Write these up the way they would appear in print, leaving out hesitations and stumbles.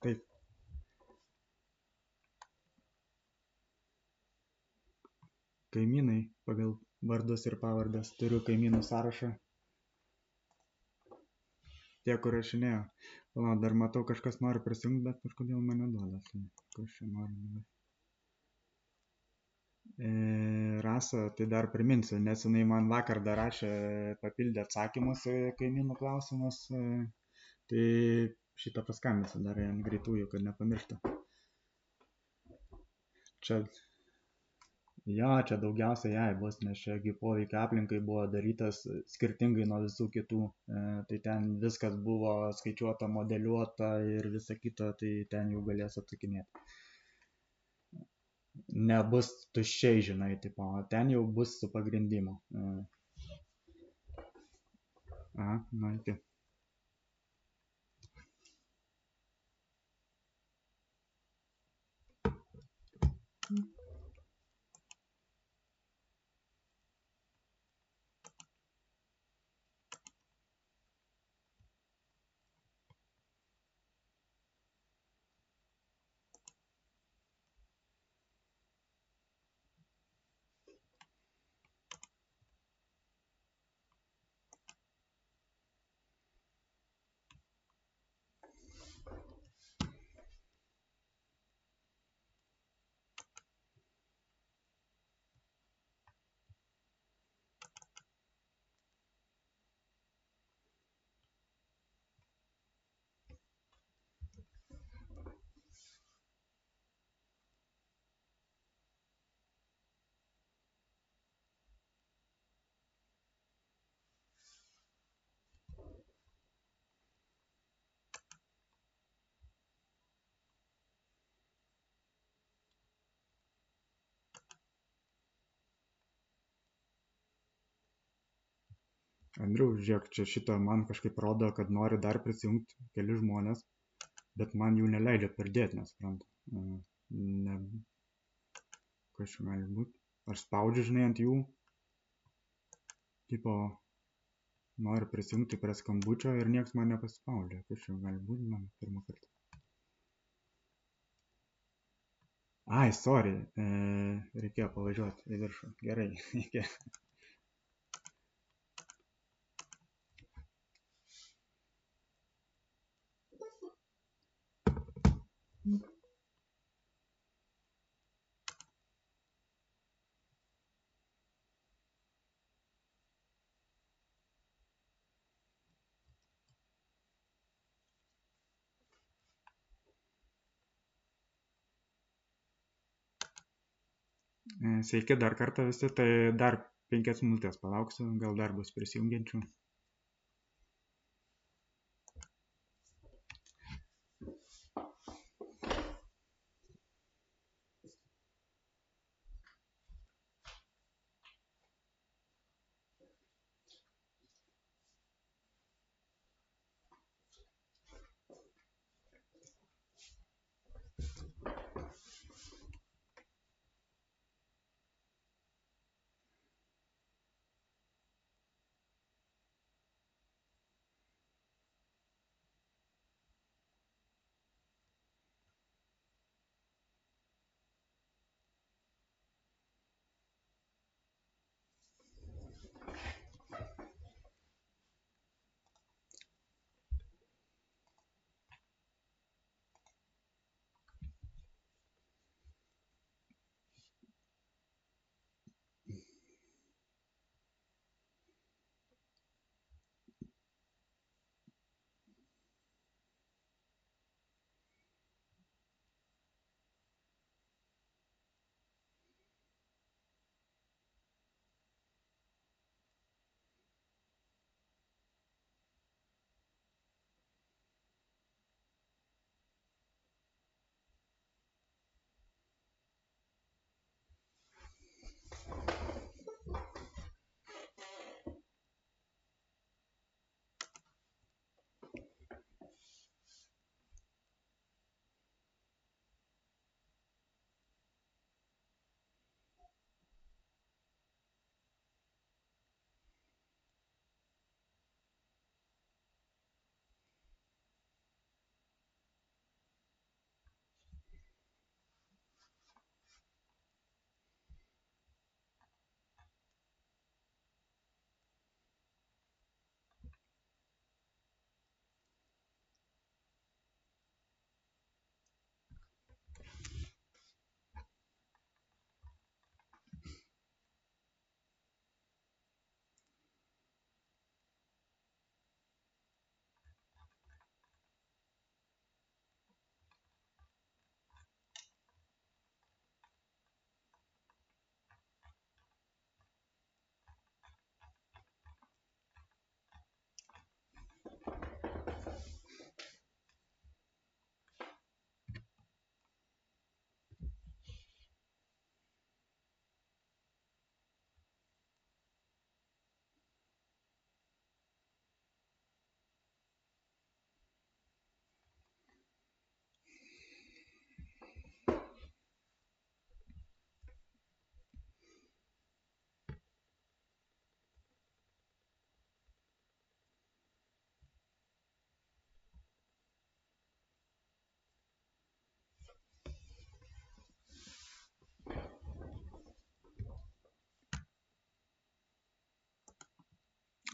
Taip. Kaimynai pagal vardus ir pavardes. Turiu kaimynų sąrašą. Tie, kur rašinėjo. O, dar matau, kažkas nori prisijungti, bet kažkodėl mane duoda. Kas čia nori. Rasa, tai dar priminsiu, nes jinai man vakar dar rašė, papildė atsakymus į kaimynų klausimus. Tai šitą paskambinsiu dar ant greitųjų, kad nepamirštų. Čia daugiausiai jai bus, nes čiagi poveikia aplinkai buvo darytas skirtingai nuo visų kitų. Tai ten viskas buvo skaičiuota, modeliuota ir visa kita, tai ten jau galės atsakinėti. Nebus tuščiai, žinai, tipo, ten jau bus su pagrindimu. Na, iki. Andriau, žiūrėk, čia šitą man kažkaip rodo, kad nori dar prisijungti keli žmonės, bet man jų neleidžia pridėti, nesuprantu. Kas čia gali būti? Aš spaudžiu, žinai, ant jų, tipo, nori prisijungti prie skambučio ir nieks man nepaspaudžia. Kas čia gali būti man pirmą kartą? Ai, sorry, reikėjo pavažiuoti į viršų. Gerai, iki. Sveiki dar kartą visi, tai dar 5 minutės palauksiu, gal dar bus prisijungiančių.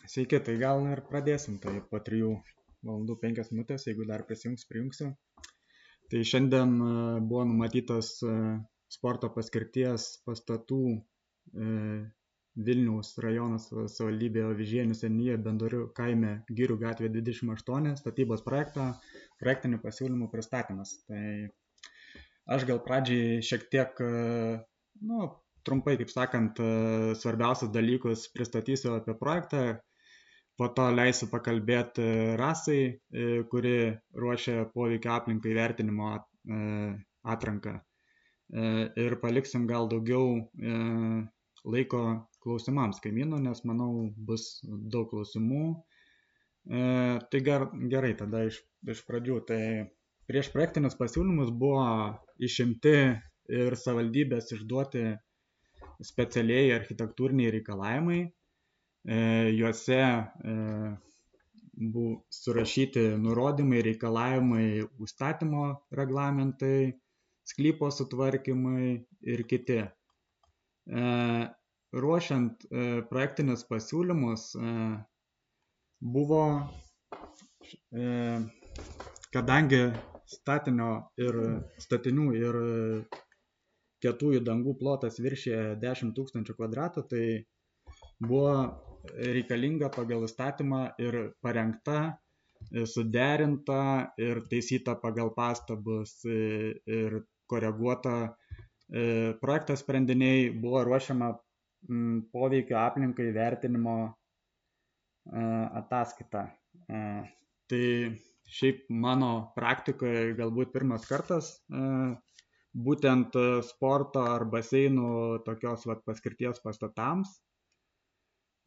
Sveiki, tai gal ir pradėsim, tai po 3 valandų 5 minutės, jeigu dar prijungsiu. Tai šiandien buvo numatytas sporto paskirties pastatų Vilniaus rajonas savivaldybė Avižienių seniūnija Bendorių kaime Girių gatvė 28 statybos projektinių pasiūlymų pristatymas. Tai aš gal pradžiai šiek tiek, trumpai, kaip sakant, svarbiausius dalykus pristatysiu apie projektą. Po to leisiu pakalbėti Rasai, kuri ruošia poveikio aplinkai vertinimo atranką. Ir paliksim gal daugiau laiko klausimams kaimynų, nes manau bus daug klausimų. Tai gerai, tada iš pradžių. Tai prieš projektinius pasiūlymus buvo išimti ir savivaldybės išduoti specialieji architektūriniai reikalavimai. Juose buvo surašyti nurodymai, reikalavimai, užstatymo reglamentai, sklypo sutvarkymai ir kiti. Ruošiant projektinius pasiūlymus buvo, kadangi statinių ir kietųjų dangų plotas viršija 10 000 kvadratų, tai buvo reikalinga pagal įstatymą ir parengta, suderinta ir taisyta pagal pastabas ir koreguota projekto sprendiniai, buvo ruošiama poveikio aplinkai vertinimo ataskaita. Tai šiaip mano praktikoje galbūt pirmas kartas būtent sporto ar baseinų tokios paskirties pastatams,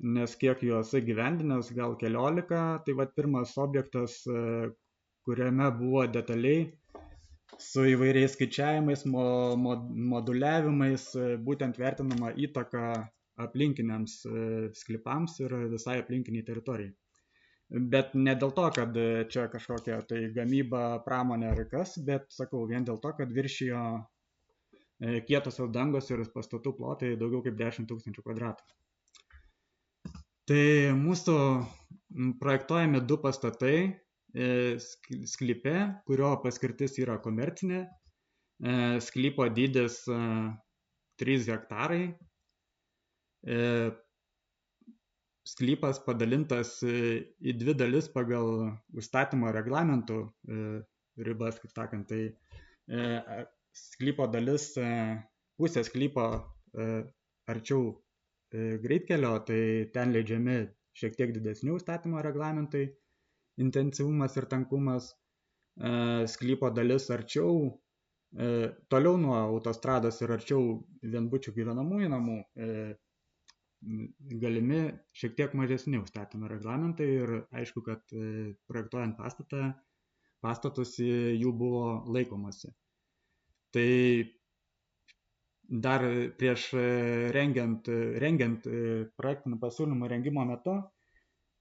nes kiek juos įgyvendinęs, gal 14, tai pirmas objektas, kuriame buvo detaliai su įvairiais skaičiavimais, moduliavimais, būtent vertinama įtaka aplinkiniams sklypams ir visai aplinkiniai teritorijai. Bet ne dėl to, kad čia kažkokia tai gamyba, pramonė ar kas, bet sakau, vien dėl to, kad viršijo kietosios dangos ir pastatų plotai daugiau kaip 10 000 kvadratų. Tai mūsų projektuojami 2 pastatai sklype, kurio paskirtis yra komercinė, sklypo dydis 3 hektarai, sklypas padalintas į 2 dalis pagal užstatymo reglamentų ribas, kaip sakant, tai sklypo dalis, pusė sklypo arčiau greitkelio, tai ten leidžiami šiek tiek didesnių užstatymo reglamentai, intensyvumas ir tankumas, sklypo dalis arčiau, toliau nuo autostrados ir arčiau vienbučių gyvenamųjų namų, galimi šiek tiek mažesni užstatymo reglamentai ir aišku, kad projektuojant pastatus jų buvo laikomasi. Tai dar prieš rengiant projektinių pasiūlymų rengimo metu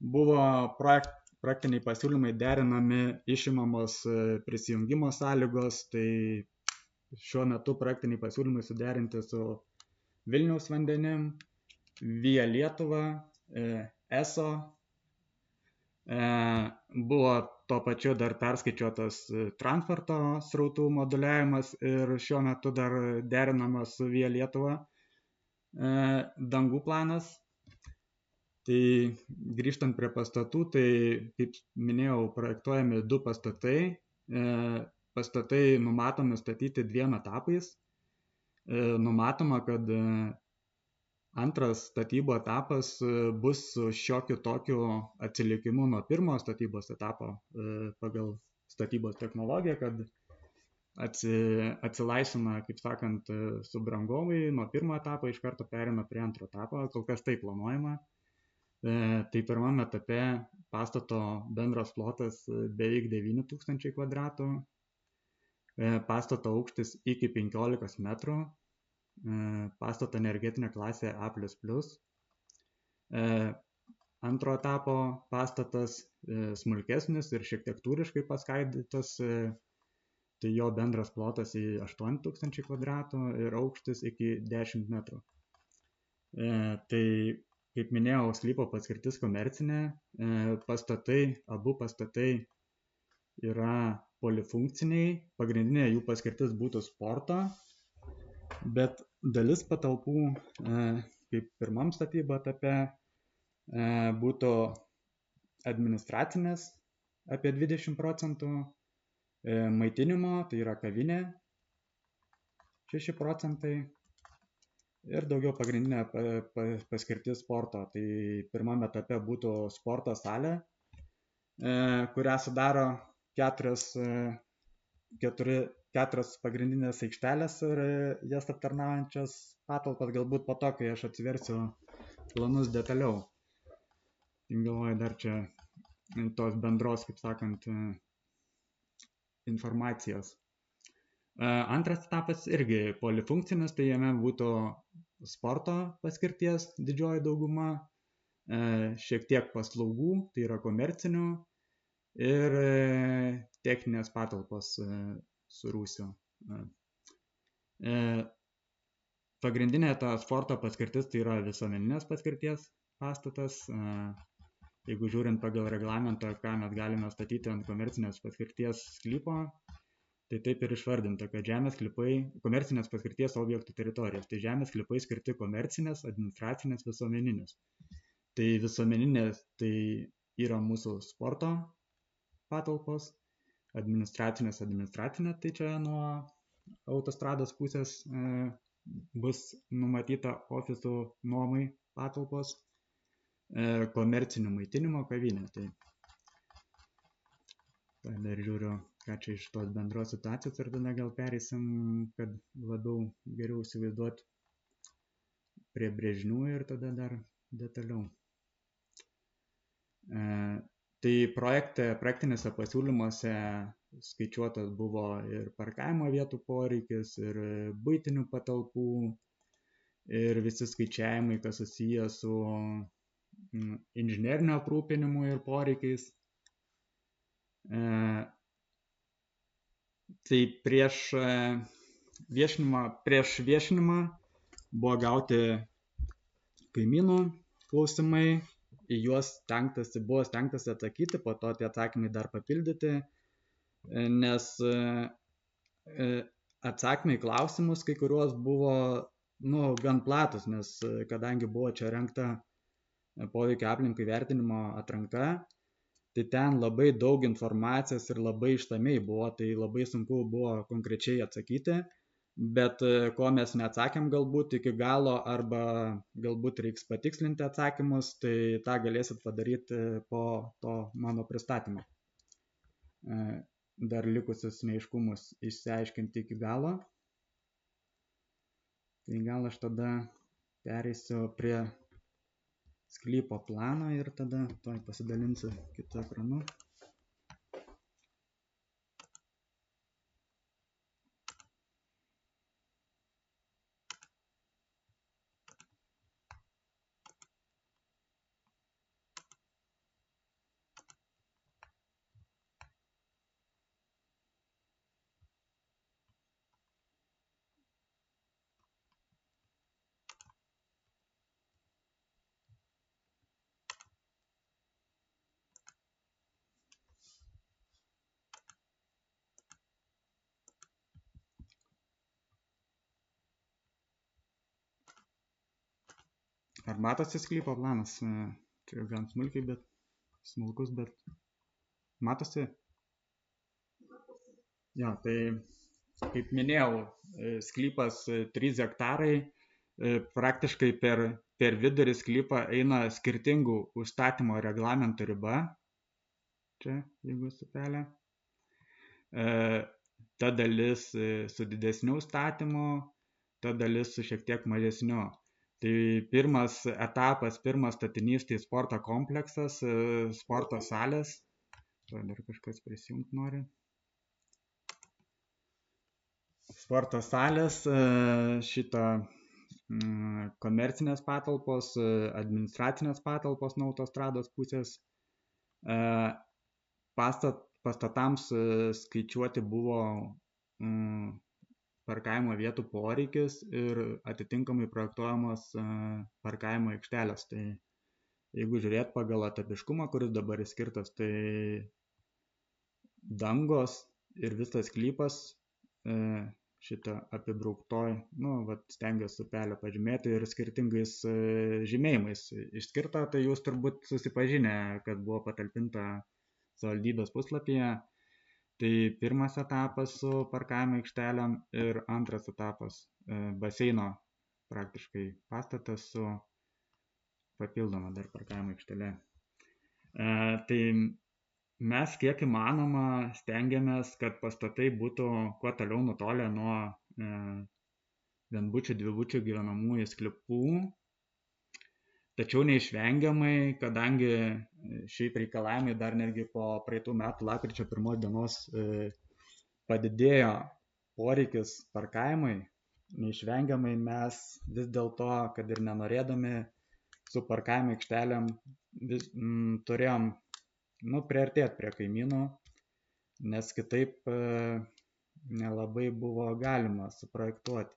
buvo projektiniai pasiūlymai derinami, išimamos prisijungimo sąlygos, tai šiuo metu projektiniai pasiūlymai suderinti su Vilniaus vandenim, Via Lietuva, ESO, buvo tuo pačiu dar perskaičiuotas transporto srautų moduliavimas ir šiuo metu dar derinamas su Via Lietuva dangų planas. Tai grįžtant prie pastatų, tai kaip minėjau, projektuojami 2 pastatai. Pastatai numatomi statyti 2 etapais. Numatoma, kad antras statybų etapas bus su šiokiu tokiu atsilikimu nuo pirmo statybos etapo pagal statybos technologiją, kad atsilaisvina, kaip sakant, subrangovai nuo pirmo etapo iš karto perina prie antro etapo, kol kas tai planuojama. Tai pirmame etape pastato bendras plotas beveik 9 000 kvadratų, pastato aukštis iki 15 metrų, pastato energetinė klasė A++. Antro etapo pastatas smulkesnis ir šiek tiek tūriškai paskaidytas, tai jo bendras plotas į 8 000 kvadratų ir aukštis iki 10 metrų. Tai kaip minėjau, sklypo paskirtis komercinė, abu pastatai yra polifunkciniai, pagrindinė jų paskirtis būtų sporto, bet dalis patalpų, kaip pirmam statybo etape, būtų administracinės apie 20%, maitinimo, tai yra kavinė 6% ir daugiau pagrindinė paskirtis sporto. Tai pirmam etape būtų sporto salė, kurią sudaro keturias pagrindinės aikštelės ir jas aptarnaujančias patalpas, galbūt po to, kai aš atsiversiu planus detaliau. Galvoju, dar čia tos bendros, kaip sakant, informacijos. Antras etapas irgi polifunkcinis, tai jame būtų sporto paskirties didžioji dauguma, šiek tiek paslaugų, tai yra komercinių ir techninės patalpos su rūsiu. Pagrindinė ta sporto paskirtis tai yra visuomeninės paskirties pastatas. Jeigu žiūrint pagal reglamentą, ką mes galime statyti ant komercinės paskirties sklypo, tai taip ir išvardinta, kad žemės sklypai, komercinės paskirties objektų teritorijos, tai žemės sklypai skirti komercinės, administracinės, visuomeninės. Tai visuomeninės tai yra mūsų sporto patalpos, administracinės, tai čia nuo autostrados pusės bus numatyta ofisų nuomai patalpos, komercinio maitinimo kavinė. Tai dar žiūriu, ką čia iš tos bendros situacijos ir tada gal pereisim, kad labiau geriau įsivaizduoti prie brėžinių ir tada dar detaliau. Tai projektinėse pasiūlymuose skaičiuotas buvo ir parkavimo vietų poreikis, ir buitinių patalpų, ir visi skaičiavimai, kas susiję su inžinerinio aprūpinimu ir poreikiais. Tai prieš viešinimą buvo gauti kaimynų klausimai, į juos buvo stengtasi atsakyti, po to tie atsakymai dar papildyti, nes atsakymai į klausimus kai kuriuos buvo gan platus, nes kadangi buvo čia rengta poveikio aplinkai vertinimo atranka, tai ten labai daug informacijos ir labai išsamiai buvo, tai labai sunku buvo konkrečiai atsakyti, bet ko mes neatsakėm galbūt iki galo arba galbūt reiks patikslinti atsakymus, tai tą galėsit padaryti po to mano pristatymo. Dar likusius neaiškumus išsiaiškinti iki galo. Tai gal aš tada pereisiu prie sklypo plano ir tada pasidalinsiu kitu ekranu. Ar matosi sklypo planas? Čia gan smulkus, bet matosi? Jo, tai kaip minėjau, sklypas 3 hektarai, praktiškai per vidurį sklypą eina skirtingų užstatymo reglamento riba. Čia, jeigu supelė. Ta dalis su didesniu užstatymu, ta dalis su šiek tiek mažesniu. Tai pirmas statinys, tai sporto kompleksas, sporto salės. Dar kažkas prisijungti nori. Sporto salės, šito komercinės patalpos, administracinės patalpos nuo autostrados pusės. Pastatams skaičiuoti buvo parkavimo vietų poreikis ir atitinkamai projektuojamos parkavimo aikštelės. Tai jeigu žiūrėt pagal etapiškumą, kuris dabar skirtas, tai dangos ir visas sklypas šitą apibrauktoj, stengiuosi upelę pažymėti ir skirtingais žymėjimais išskirta, tai jūs turbūt susipažinę, kad buvo patalpinta savivaldybės puslapyje. Tai pirmas etapas su parkavimo aikštelėm ir antras etapas baseino praktiškai pastatas su papildoma dar parkavimo aikštelė. Tai mes kiek įmanoma stengiamės, kad pastatai būtų kuo toliau nutolę nuo vienbučių, dvibučių gyvenamųjų sklypų. Tačiau neišvengiamai, kadangi šiaip reikalavimai dar netgi po praeitų metų lapkričio 1 dienos padidėjo poreikis parkavimui, neišvengiamai mes vis dėlto, kad ir nenorėdami su parkavimo aikštelėm turėjom priartėti prie kaimynų, nes kitaip nelabai buvo galima suprojektuoti.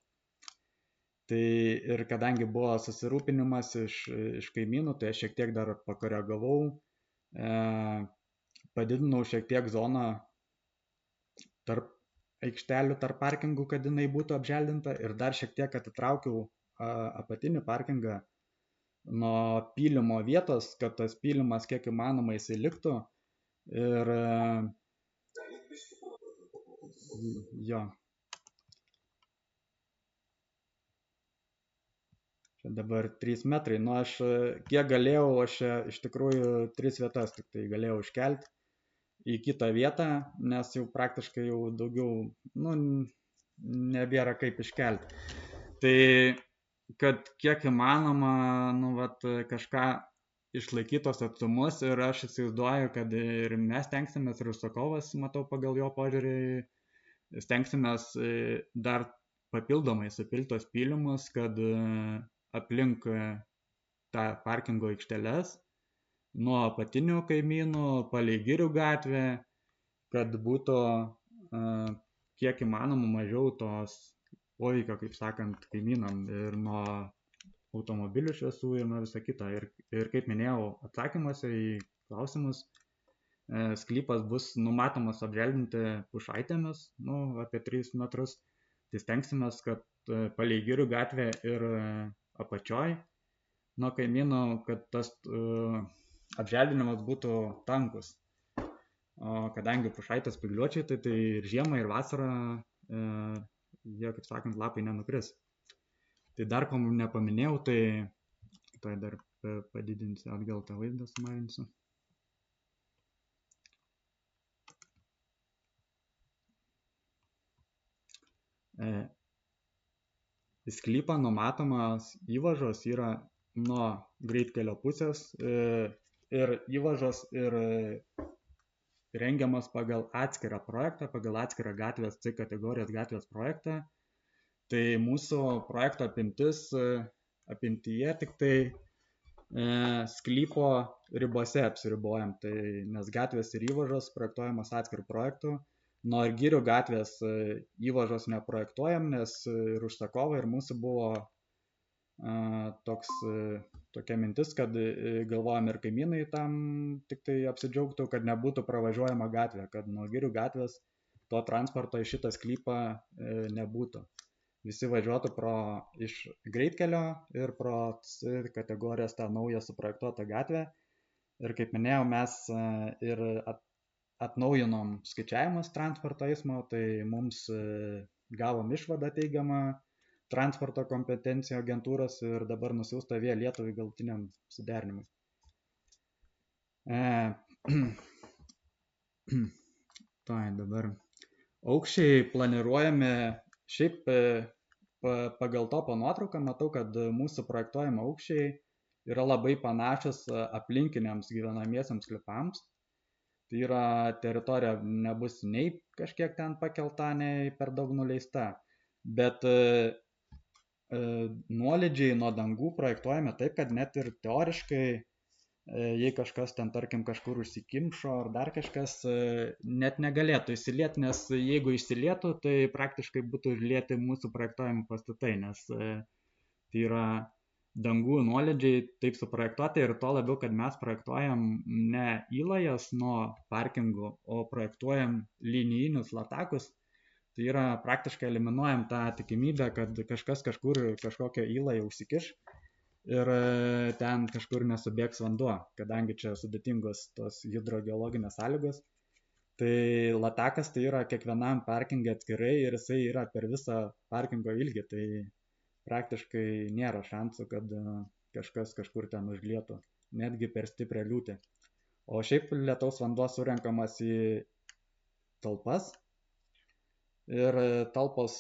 Tai ir kadangi buvo susirūpinimas iš kaimynų, tai aš šiek tiek dar pakoregavau, padidinau šiek tiek zoną tarp aikštelių, tarp parkingų, kad jinai būtų apželdinta ir dar šiek tiek atitraukiau apatinį parkingą nuo pylimo vietos, kad tas pylimas kiek įmanoma įsiliktų ir jo. Čia dabar 3 metrai, aš kiek galėjau, aš iš tikrųjų 3 vietas tik tai galėjau iškelti į kitą vietą, nes jau praktiškai jau daugiau, nebėra kaip iškelti. Tai, kad kiek įmanoma, kažką išlaikytos atstumus ir aš įsivaizduoju, kad ir mes stengsimės, ir užsakovas, matau pagal jo požiūrį, stengsimės dar papildomai supiltos pylimus, kad aplink tą parkingo aikšteles, nuo apatinių kaimynų, palei Girių gatvę, kad būtų kiek įmanoma mažiau tos poveikio, kaip sakant, kaimynam ir nuo automobilių šviesų ir nuo viso kito. Ir kaip minėjau atsakymuose į klausimus, sklypas bus numatomas apželdinti pušaitėmis, apie 3 metrus. Tai stengsimės, kad palei Girių gatvę ir apačioj nuo kaimynų, kad tas apželdinimas būtų tankus. O kadangi pušaitės spygliuočiai, tai ir žiemą, ir vasarą jie, kaip sakant, lapai nenukris. Tai dar ko nepaminėjau, tai dar padidinsiu atgal tą vaizdą, sumažinsiu. Į sklypą numatomas įvažos yra nuo greitkelio pusės ir įvažos ir rengiamas pagal atskirą projektą, pagal atskirą gatvės C kategorijos gatvės projektą. Tai mūsų projekto apimtyje tik tai sklypo ribose apsiribojam, nes gatvės ir įvažos projektuojamas atskirų projektų. Nuo Girių gatvės įvažos neprojektuojam, nes ir užsakovai, ir mūsų buvo tokia mintis, kad galvojam ir kaimynai tam tik tai apsidžiaugtų, kad nebūtų pravažiuojama gatvė, kad nuo Girių gatvės to transporto į šitą sklypą nebūtų. Visi važiuotų iš greitkelio ir pro kategorijos tą naują suprojektuotą gatvę. Ir kaip minėjau, mes ir atnaujinom skaičiavimus transporto eismo, tai mums gavom išvadą teigiamą transporto kompetencijų agentūros ir dabar nusiųsta Via Lietuvai galutiniam suderinimui. Dabar aukščiai planuojami, šiaip pagal topo nuotrauką matau, kad mūsų projektuojama aukščiai yra labai panašus aplinkiniams gyvenamiesiams sklypams. Tai yra teritorija nebus nei kažkiek ten pakelta, nei per daug nuleista, bet nuolydžiai nuo dangų projektuojame taip, kad net ir teoriškai, jei kažkas ten, tarkim, kažkur užsikimšo ar dar kažkas, net negalėtų įsilieti, nes jeigu įsilietų, tai praktiškai būtų užlieti mūsų projektuojami pastatai, nes tai yra dangų nuolydžiai taip suprojektuoti ir tuo labiau, kad mes projektuojam ne įlajas nuo parkingų, o projektuojam linijinius latakus, tai yra praktiškai eliminuojam tą tikimybę, kad kažkas kažkur kažkokią įlają užsikiš ir ten kažkur nesubėgs vanduo, kadangi čia sudėtingos tos hidrogeologinės sąlygos. Tai latakas tai yra kiekvienam parkingė atskirai ir jisai yra per visą parkingo ilgį, tai praktiškai nėra šansų, kad kažkas kažkur ten užlietų, netgi per stiprią liūtį. O šiaip lietaus vanduo surenkamas į talpas ir talpos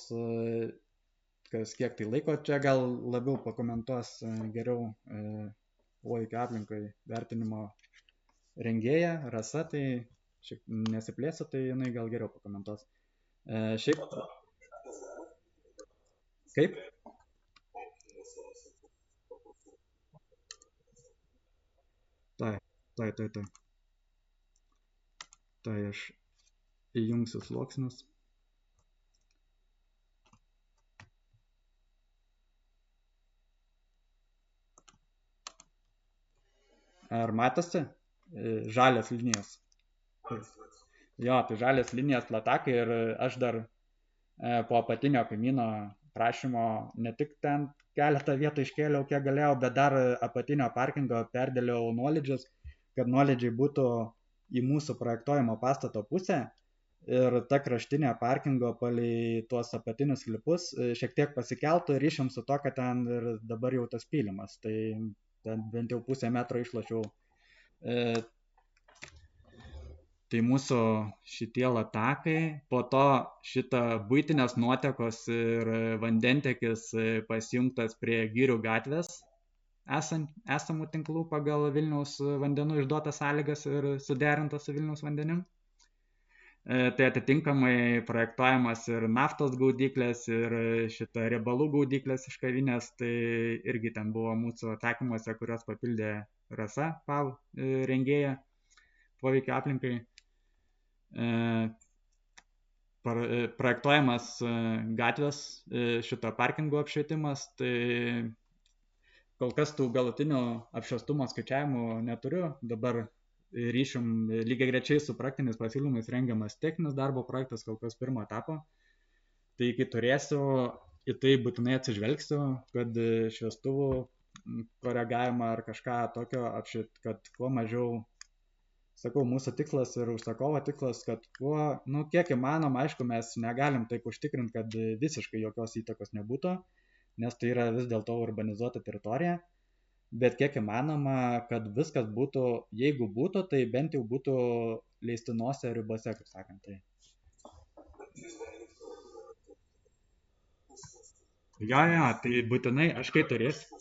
kas kiek tai laiko, čia gal labiau pakomentuos geriau poveikio aplinkai vertinimo rengėja Rasa, tai šiek nesiplėsiu, tai jinai gal geriau pakomentuos. Šiaip. Kaip? Tai. Tai aš įjungsiu sluoksnius. Ar matosi? Žalias linijas. Jo, tai žalias linijas latakai ir aš dar po apatinio kaimyno prašymo ne tik ten keletą vietų iškėliau, kiek galėjau, bet dar apatinio parkingo perdėliau nuolydžius, kad nuolydžiai būtų į mūsų projektuojamo pastato pusę ir ta kraštinė parkingo palei tuos apatinius klipus šiek tiek pasikeltų ryšium su to, kad ten ir dabar jau tas pylimas. Tai ten bent jau pusę metro išlošiau. Tai mūsų šitie latakai, po to šitą buitinės nuotekos ir vandentekis pasijungtas prie Girių gatvės esamų tinklų pagal Vilniaus vandenų išduotas sąlygas ir suderintas su Vilniaus vandenim. Tai atitinkamai projektuojamas ir naftos gaudyklės, ir šitą riebalų gaudyklės iš kavinės, tai irgi ten buvo mūsų atsakymuose, kurios papildė Rasa, PAV rengėja poveikio aplinkai. Projektuojamas gatvės šito parkingo apšvietimas, tai kol kas tų galutinių apšviestumo skaičiavimų neturiu, dabar ryšium lygiai grečiai su praktiniais pasiūlymais rengiamas techninis darbo projektas, kol kas pirmo etapo, tai kai turėsiu, į tai būtinai atsižvelgsiu, kad šviestuvų koregavimą ar kažką tokio apšviet, kad kuo mažiau. Sakau, mūsų tikslas ir užsakovo tikslas, kad kiek įmanoma, aišku, mes negalim taip užtikrinti, kad visiškai jokios įtakos nebūtų, nes tai yra vis dėlto urbanizuota teritorija, bet kiek įmanoma, kad viskas būtų, jeigu būtų, tai bent jau būtų leistinose ribose, kaip sakant. Tai. Ja, tai būtinai aš kai turėsiu.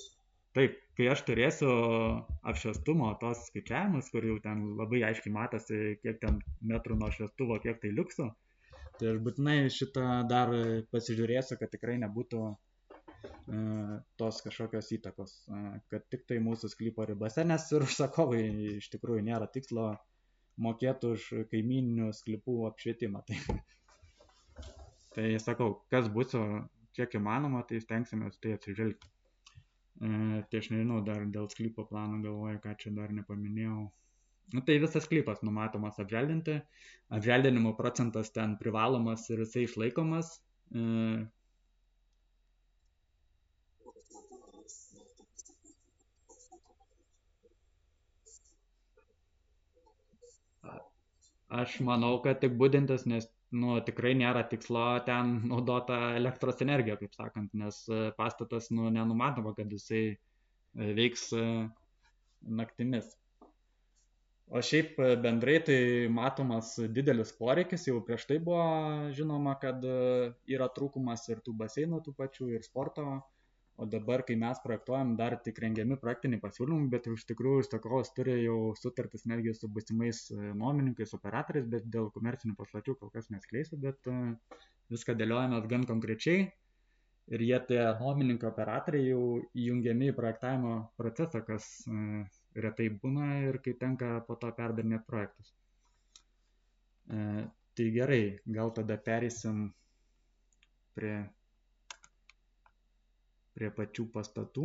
Taip, kai aš turėsiu apšviestumo tos skaičiavimus, kur jau ten labai aiškiai matosi, kiek ten metrų nuo šviestuvo, kiek tai liuksų, tai aš būtinai šitą dar pasižiūrėsiu, kad tikrai nebūtų tos kažkokios įtakos, kad tik tai mūsų sklypo ribose, nes ir užsakovai iš tikrųjų nėra tikslo mokėti už kaimyninių sklypų apšvietimą. Tai sakau, kas būsiu, kiek įmanoma, tai stengsimės tai atsižvelgti. Tai aš nežinau, dar dėl sklypo plano galvoju, ką čia dar nepaminėjau. Tai visas sklypas numatomas apželdinti. Apželdinimo procentas ten privalomas ir jisai išlaikomas. Aš manau, kad tik budintis, nes tikrai nėra tikslo ten naudota elektros energija, kaip sakant, nes pastatas nenumatoma, kad jisai veiks naktimis. O šiaip bendrai tai matomas didelis poreikis, jau prieš tai buvo žinoma, kad yra trūkumas ir tų baseinų tų pačių, ir sporto, o dabar, kai mes projektuojam, dar tik rengiami projektiniai pasiūlymai, bet iš tikrųjų užsakovas turi jau sutartis netgi su būsimais nuomininkais, operatoriais, bet dėl komercinių paslapčių kol kas neskleisiu, bet viską dėliojame gan konkrečiai ir jie tie nuomininkai operatoriai jau įjungiami į projektavimo procesą, kas retai būna ir kai tenka po to perdarinėti projektus. Tai gerai, gal tada pereisim prie pačių pastatų.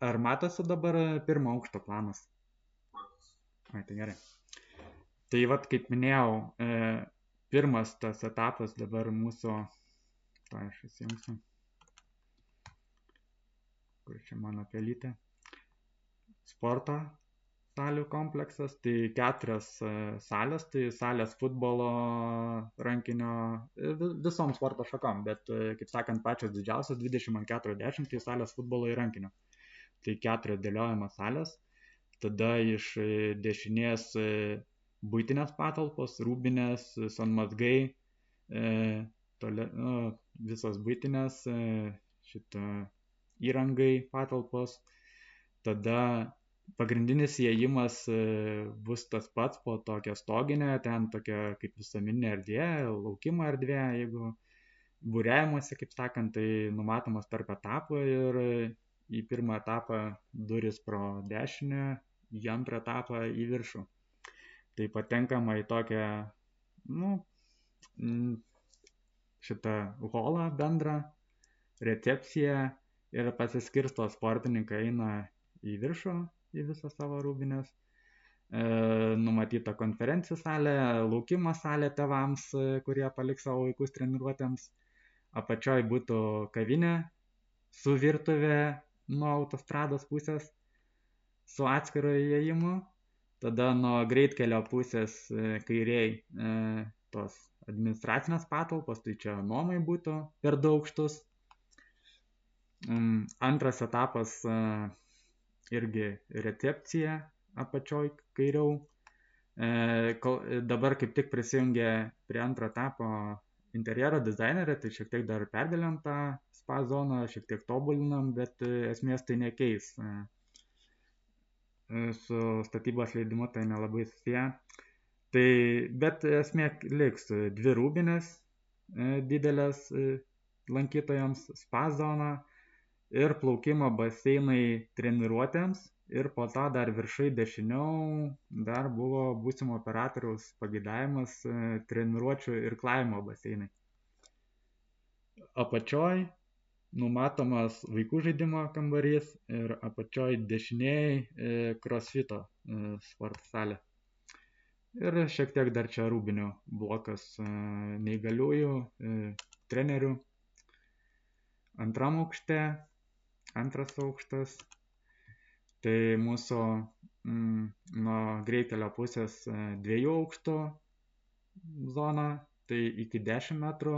Ar matosi dabar pirmo aukšto planas? Ai, tai gerai. Tai vat, kaip minėjau, pirmas tas etapas dabar mūsų, tai aš įsijungsiu, kur čia mano pelytė, sporto salių kompleksas, tai 4 salės, tai salės futbolo, rankinio, visom sporto šakom, bet, kaip sakant, pačios didžiausios 20x40, tai salės futbolo ir rankinio. Tai 4 dėliojamos salės, tada iš dešinės buitinės patalpos, rūbinės, sanmazgai, visos buitinės, įrangai patalpos, tada pagrindinis įėjimas bus tas pats po tokią stoginę, ten tokia kaip visuomeninė erdvė, laukimo erdvė, jeigu būriavimuose, kaip sakant, tai numatomas tarp etapų ir į pirmą etapą duris pro dešinę, į antrą etapą į viršų. Tai patenkama į tokią, šitą holą bendrą, recepciją ir pasiskirsto sportininkai eina į viršų, į visą savo rūbinės. Numatyta konferencijų salė, laukimo salė tėvams, kurie paliks savo vaikus treniruotėms. Apačioj būtų kavinė su virtuvė nuo autostrados pusės, su atskiru įėjimu. Tada nuo greitkelio pusės kairiai tos administracinės patalpos, tai čia nuomai būtų per 2 aukštus. Antras etapas irgi recepcija apačioj kairiau. Dabar kaip tik prisijungė prie antro etapo interjero dizainerė, tai šiek tiek dar perdėliam tą spa zoną, šiek tiek tobulinam, bet esmės tai nekeis. Su statybos leidimu tai nelabai susiję. Tai, bet esmė liks 2 rūbinės didelės lankytojams, spa zona ir plaukimo baseinai treniruotėms. Ir po to dar viršai dešiniau dar buvo būsimo operatoriaus pageidavimas treniruočių ir klaivimo baseinai. Apačioj numatomas vaikų žaidimo kambarys ir apačioj dešinėj crossfito sporto salė. Ir šiek tiek dar čia rūbinių blokas neįgaliųjų, trenerių. Antram aukšte, antras aukštas, tai mūsų nuo greitkelio pusės 2 aukštų zona, tai iki 10 metrų,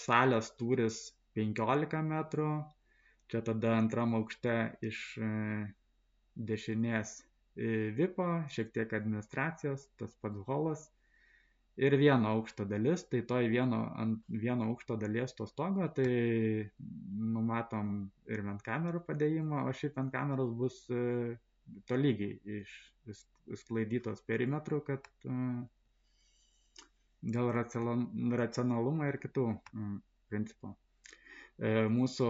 salės tūris 15 metrų, čia tada antram aukšte iš dešinės vipo, šiek tiek administracijos, tas pats holas ir 1 aukšto dalis, tai toj ant 1 aukšto dalies to stogo, tai numatom ir ventkamerų padėjimą, o šiaip ventkameros bus tolygiai išsklaidytos perimetru, kad dėl racionalumo ir kitų principų. Mūsų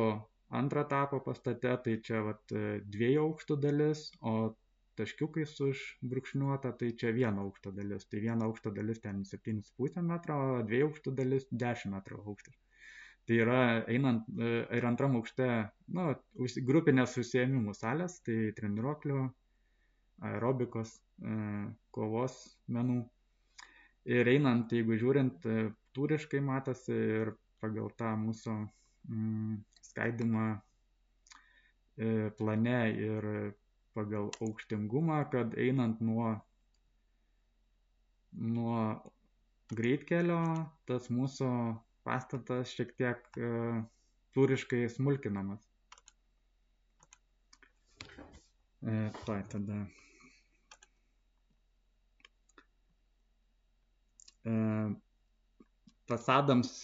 antro etapo pastate, tai čia 2 aukštų dalis, o taškiukais užbrūkšniuota, tai čia 1 aukšto dalis. Tai 1 aukšto dalis ten 7,5 metro, o 2 aukštų dalis 10 metrų aukštis. Tai yra einant ir antram aukšte grupinės užsiėmimų salės, tai treniruoklių, aerobikos, kovos menų. Ir einant, jeigu žiūrint, tūriškai matosi ir pagal tą mūsų skaidimą plane ir pagal aukštingumą, kad einant nuo greitkelio, tas mūsų pastatas šiek tiek tūriškai smulkinamas. Tada fasadams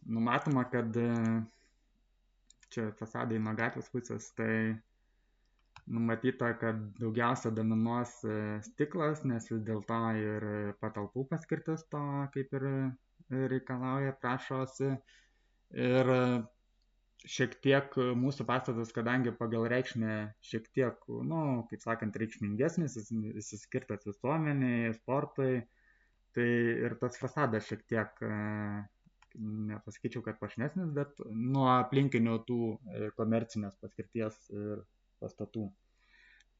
numatoma, kad čia fasadai nuo gatvės pusės, tai numatyta, kad daugiausia dominuos stiklas, nes vis dėlto ir patalpų paskirtis to kaip ir reikalauja, prašosi. Ir šiek tiek mūsų pastatas, kadangi pagal reikšmę šiek tiek, kaip sakant, reikšmingesnis, jis skirtas visuomeniai, sportui, tai ir tas fasadas šiek tiek nepasakyčiau, kad puošnesnis, bet nuo aplinkinių tų komercinės paskirties ir pastatų.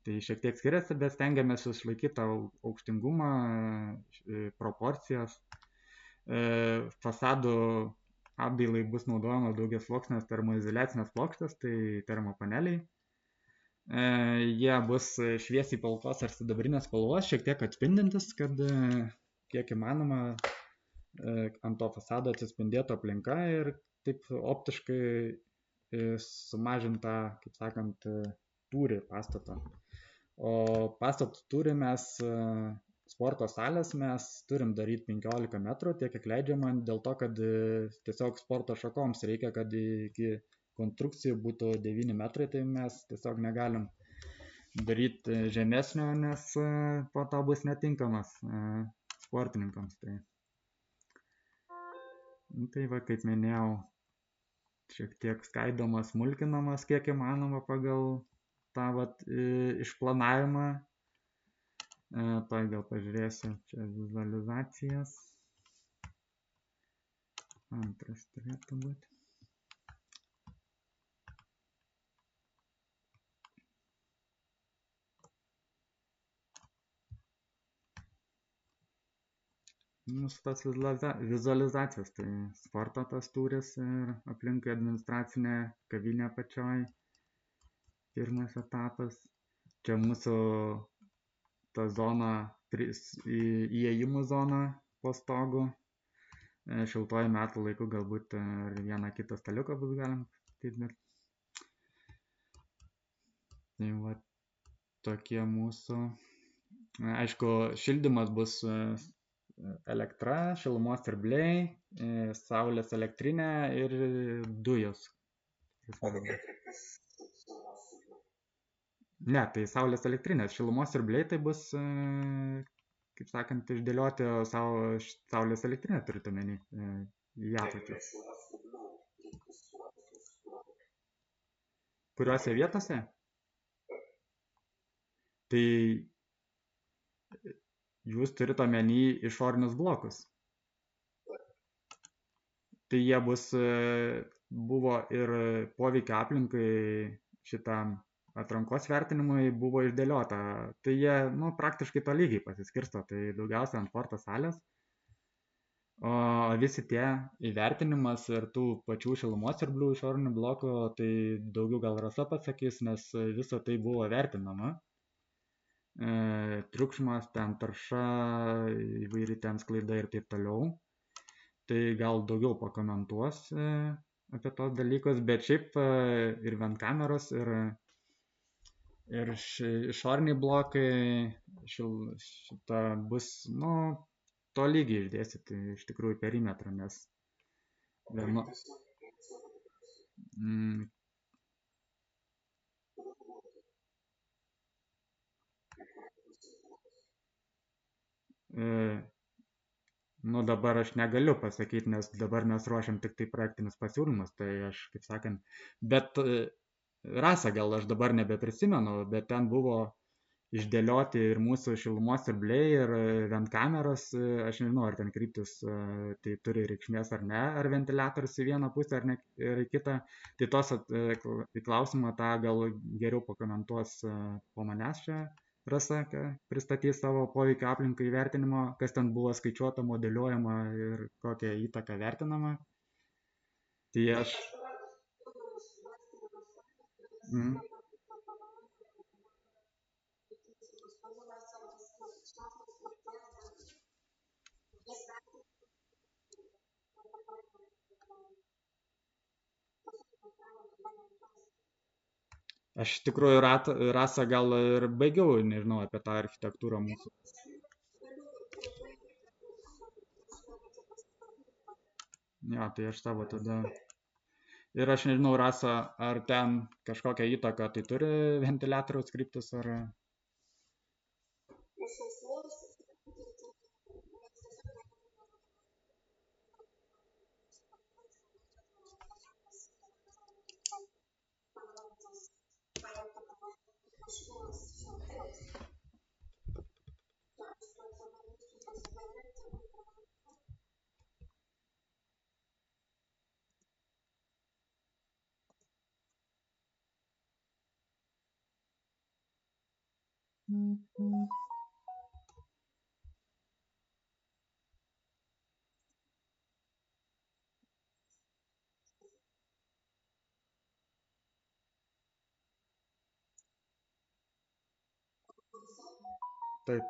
Tai šiek tiek skiriasi, bet stengiamės išlaikyti tą aukštingumą, proporcijas. Fasadų apdailai bus naudojama daugiasluoksnės termoizoliacinės plokštės, tai termopaneliai. Jie bus šviesiai pilkos ar sidabrinės spalvos, šiek tiek atspindintis, kad kiek įmanoma ant to fasado atsispindėtų aplinka ir taip optiškai sumažintą, kaip sakant, tūrį pastato. O pastato tūrį mes, sporto salės mes turim daryti 15 metrų, tiek kiek leidžiama, dėl to, kad tiesiog sporto šakoms reikia, kad iki konstrukcijų būtų 9 metrai, tai mes tiesiog negalim daryti žemesnio, nes po to bus netinkamas sportininkams. Tai va, kaip minėjau, šiek tiek skaidomas, smulkinamas, kiek įmanoma pagal tą vat išplanavimą. Toj gal pažiūrėsiu čia vizualizacijas. Antras turėtų būti. Mūsų tos vizualizacijos, tai sporto tas tūris ir aplinkui administracinė kavinė pačioj. Pirmas etapas. Čia mūsų ta zona, įėjimų zona po stogu. Šiltuoju metų laiku galbūt ir vieną kitą staliuką bus galima pastatyti. Tai va, tokie mūsų. Aišku, šildymas bus elektra, šilumos siurbliai, saulės elektrinė ir dujos. Ne, tai saulės elektrinės, šilumos siurbliai tai bus, kaip sakant, išdėlioti saulės elektrinę, turite omeny, į apačią. Kuriuose vietose? Tai jūs turite omeny išorinius blokus. Tai jie buvo ir poveikio aplinkai šitam atrankos vertinimui buvo išdėliota. Tai jie praktiškai tolygiai pasiskirsto, tai daugiausia ant sporto salės. O visi tie įvertinimas ir tų pačių šilumos siurblių išorinių blokų, tai daugiau gal Rasa pasakys, nes visa tai buvo vertinama. Triukšmas, ten tarša, įvairi ten sklaida ir taip toliau. Tai gal daugiau pakomentuos apie tos dalykus, bet šiaip ir ventkameros, ir išoriniai blokai šitą bus, tolygiai išdėstyti iš tikrųjų perimetrą, nes dabar aš negaliu pasakyti, nes dabar mes ruošiam tik tai projektinius pasiūlymus, tai aš, kaip sakant, bet Rasa gal aš dabar nebeprisimenu, bet ten buvo išdėlioti ir mūsų šilumos siurbliai ir ventkameros, aš nežinau, ar ten kryptis tai turi reikšmės ar ne, ar ventiliatorius į vieną pusę ar ne, ir į kitą. Tai tos į klausimą tą gal geriau pakomentuos po manęs čia Rasa, pristatys savo poveikio aplinkai įvertinimo, kas ten buvo skaičiuota, modeliuojama ir kokią įtaką vertinama. Tai aš... Aš iš tikrųjų, Rasa, gal ir baigiau, nežinau, apie tą architektūrą mūsų. Ja, tai aš savo tada. Ir aš nežinau, Rasa, ar ten kažkokią įtaką tai turi ventiliatoriaus kryptis, ar... Taip,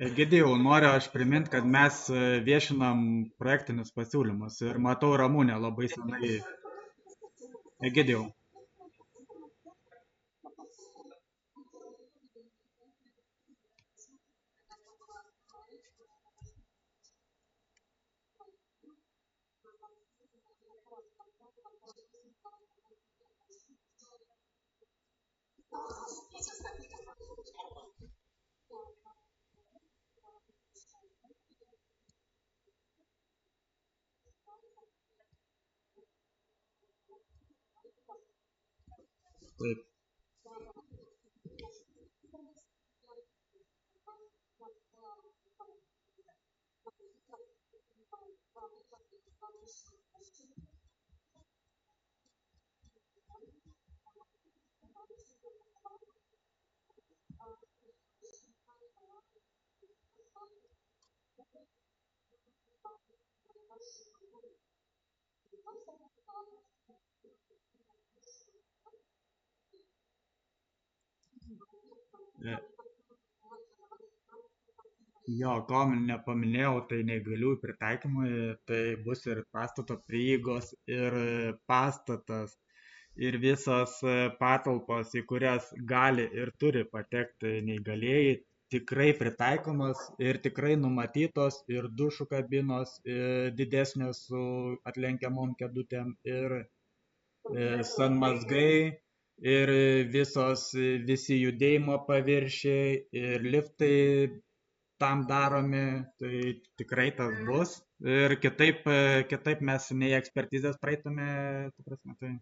Egidijau, noriu aš priminti, kad mes viešinam projektinius pasiūlymus ir matau Ramūnę labai senai. Egidijau. Taip. E, Jo, ko nepaminėjau, tai neįgaliųjų pritaikymui, tai bus ir pastato prieigos, ir pastatas, ir visos patalpos, į kurias gali ir turi patekti neįgalieji, tikrai pritaikomas ir tikrai numatytos ir dušų kabinos didesnės su atlenkiamom kėdutėm ir sanmazgai ir visi judėjimo paviršiai ir liftai tam daromi, tai tikrai tas bus. Ir kitaip mes nei ekspertizės praeitume, ta prasme, tai.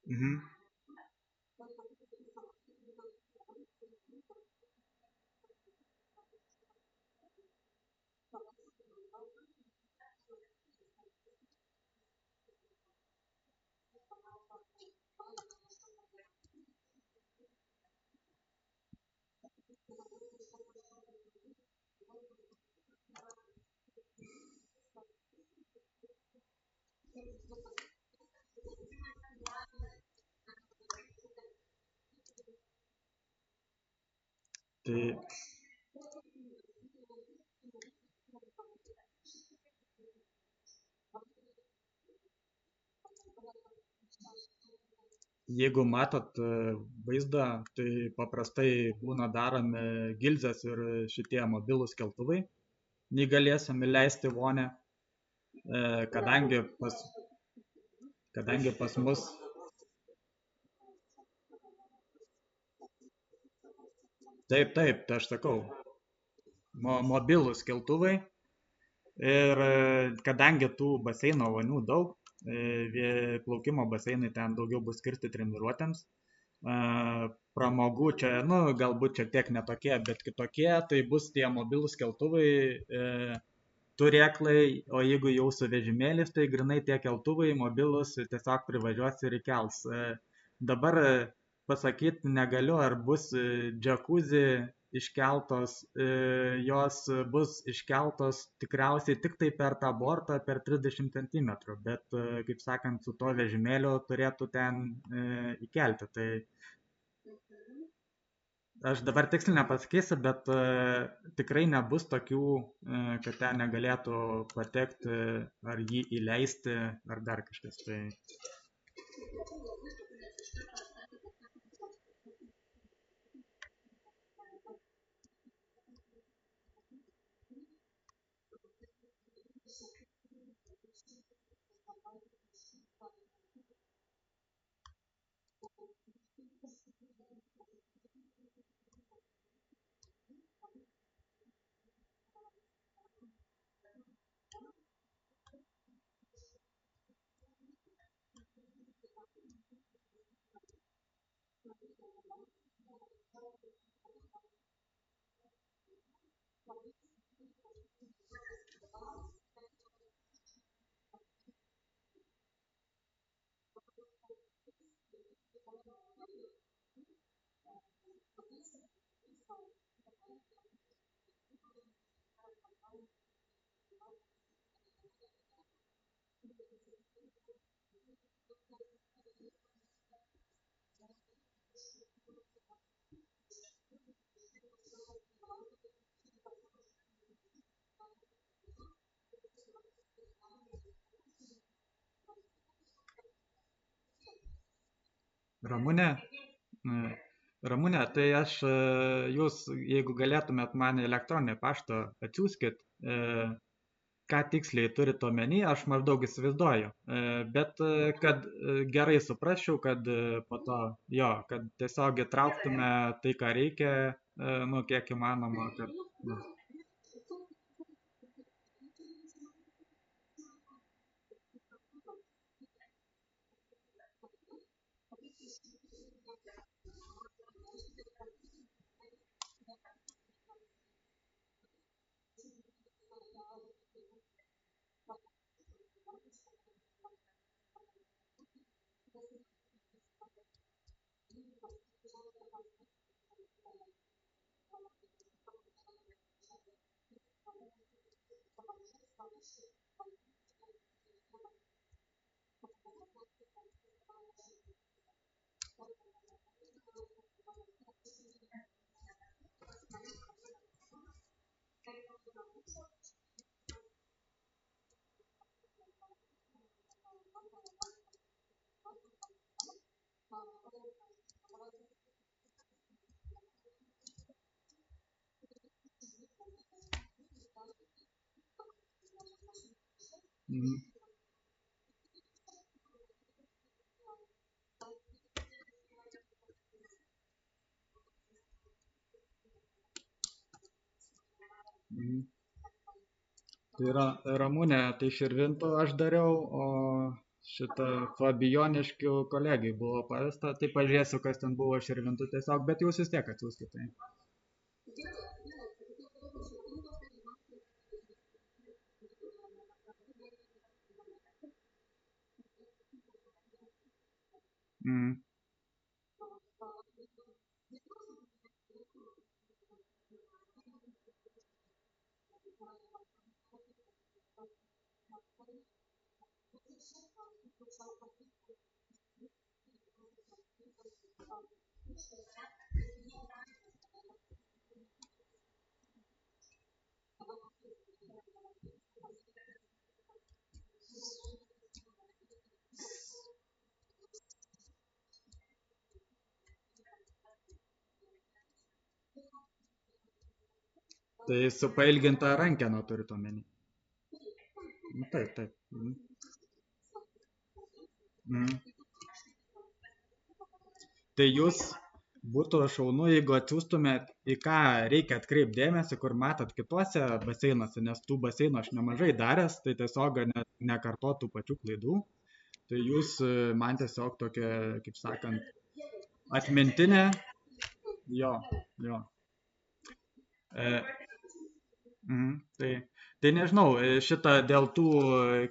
Mhm. Tai jeigu matot vaizdą, tai paprastai būna daromi gilzės ir šitie mobilūs keltuvai neįgaliesiam įleisti vonę, kadangi pas mus, taip, tai aš sakau, mobilūs keltuvai ir kadangi tų baseino vonių daug, plaukimo baseinai ten daugiau bus skirti treniruotėms, pramogų čia, nu, galbūt šiek tiek netokie, bet kitokie, tai bus tie mobilūs keltuvai, turėklai, o jeigu jau su vežimėlis, tai grinai tie keltuvai mobilūs tiesiog privažiuos ir įkels. Dabar pasakyti negaliu, ar bus džakuzi iškeltos, jos bus iškeltos tikriausiai tik tai per tą bortą per 30 cm, bet, kaip sakant, su to vežimėliu turėtų ten įkelti. Tai aš dabar tiksliai nepasakysiu, bet tikrai nebus tokių, kad ten negalėtų patekti ar jį įleisti ar dar kažkas. Tai Ramūne, e, Ramūne, tai jūs, jeigu galėtumėt man elektroninį paštą atsiųskit, ką tiksliai turit omeny, aš maždaug įsivaizduoju. Bet kad gerai suprasčiau, kad po to, jo, kad tiesiog įtrauktume tai, ką reikia, nu, kiek įmanoma, kad... Nu. Mhm. Mhm. Tai yra Ramūnė, tai Širvintų aš dariau, o šitą Fabijoniškių kolegai buvo pavesta, tai pažiūrėsiu, kas ten buvo Širvintų tiesiog, bet jūs vis tiek atsiųskite. Mm. Tai su pailginta rankena turit omeny. Nu, taip, taip. Mm. Mm. Tai jūs būtų šaunu, jeigu atsiųstumėt, į ką reikia atkreipti dėmesį, kur matot kituose baseinuose, nes tų baseinų aš nemažai daręs, tai tiesiog nekartotų pačių klaidų. Tai jūs man tiesiog tokia, kaip sakant, atmintinė, jo, jo. E, tai, tai nežinau, šitą dėl tų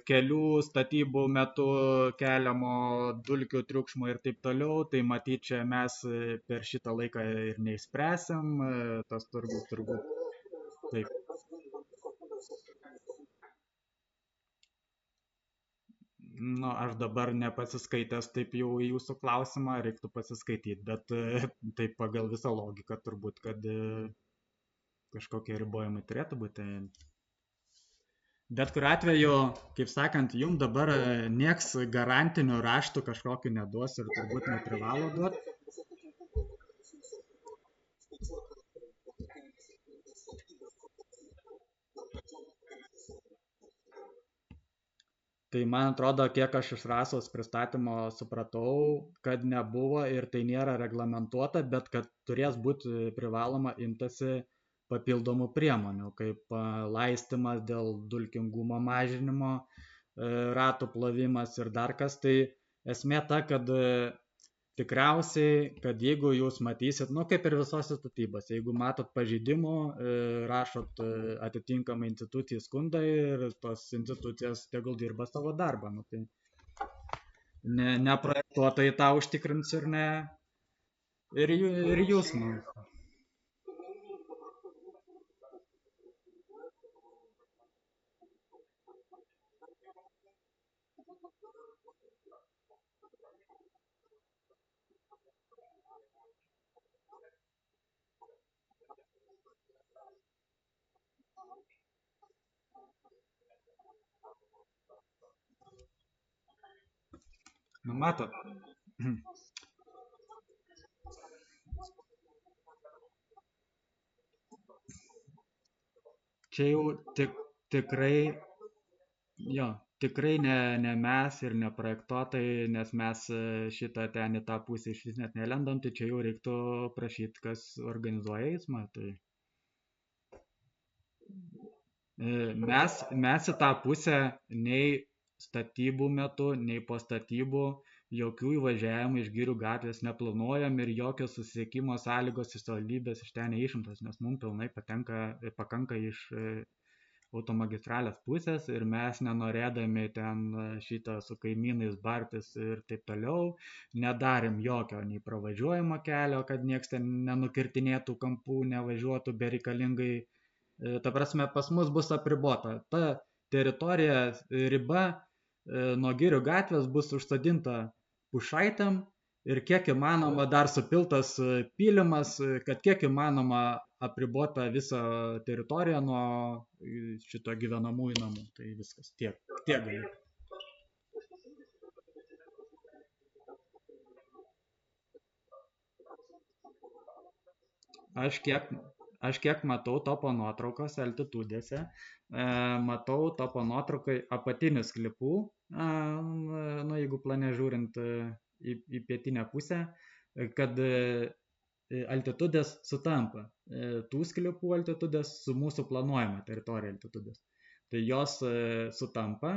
kelių statybų metu keliamo dulkių triukšmo ir taip toliau, tai matyt, čia mes per šitą laiką ir neišspręsim, tas turbūt, taip. Nu, aš dabar nepasiskaitęs taip jau į jūsų klausimą, reiktų pasiskaityti, bet taip pagal visą logiką turbūt, kad kažkokie ribojimai turėtų būti. Bet kuriu atveju, kaip sakant, jums dabar nieks garantinių raštų kažkokiu neduos ir turbūt neprivalo duoti. Tai man atrodo, kiek aš iš Rasos pristatymo supratau, kad nebuvo ir tai nėra reglamentuota, bet kad turės būti privaloma imtasi papildomų priemonių, kaip laistymas dėl dulkingumo mažinimo, ratų plovimas ir dar kas. Tai esmė ta, kad tikriausiai, kad jeigu jūs matysit, nu kaip ir visose statybose, jeigu matot pažeidimų, rašot atitinkamai institucijai skundą ir tos institucijos tegul dirba savo darbą. Nu, tai ne projektuotojai tą užtikrins ir ne, ir jūs, nu. Nu, matot, čia jau tikrai, jo, tikrai ne mes ir ne projektuotojai, nes mes šitą ten į tą pusę iš vis net nelendam, tai čia jau reiktų prašyti, kas organizuoja eismą. Tai mes į tą pusę nei statybų metu, nei po statybų jokių įvažiavimų iš Girių gatvės neplanuojam ir jokios susisiekimo sąlygos iš savivaldybės iš ten neišimtos, nes mums pilnai pakanka iš automagistralės pusės ir mes nenorėdami ten šitą su kaimynais bartis ir taip toliau, nedarėm jokio nei pravažiuojamo kelio, kad nieks ten nenukirtinėtų kampų, nevažiuotų bereikalingai. Ta prasme, pas mus bus apribota. Ta teritorija, riba nuo Girių gatvės bus užsodinta pušaitėm ir kiek įmanoma dar supiltas pylimas, kad kiek įmanoma apribota visą teritoriją nuo šito gyvenamųjų namų. Tai viskas. Tiek galiu. Aš kiek, aš kiek matau topo nuotraukose altitudėse, matau topo nuotraukai apatinių sklypų, nu, jeigu plane žiūrint į pietinę pusę, kad altitudės sutampa. Tų sklypų altitudės su mūsų planuojama teritorija altitudės. Tai jos sutampa.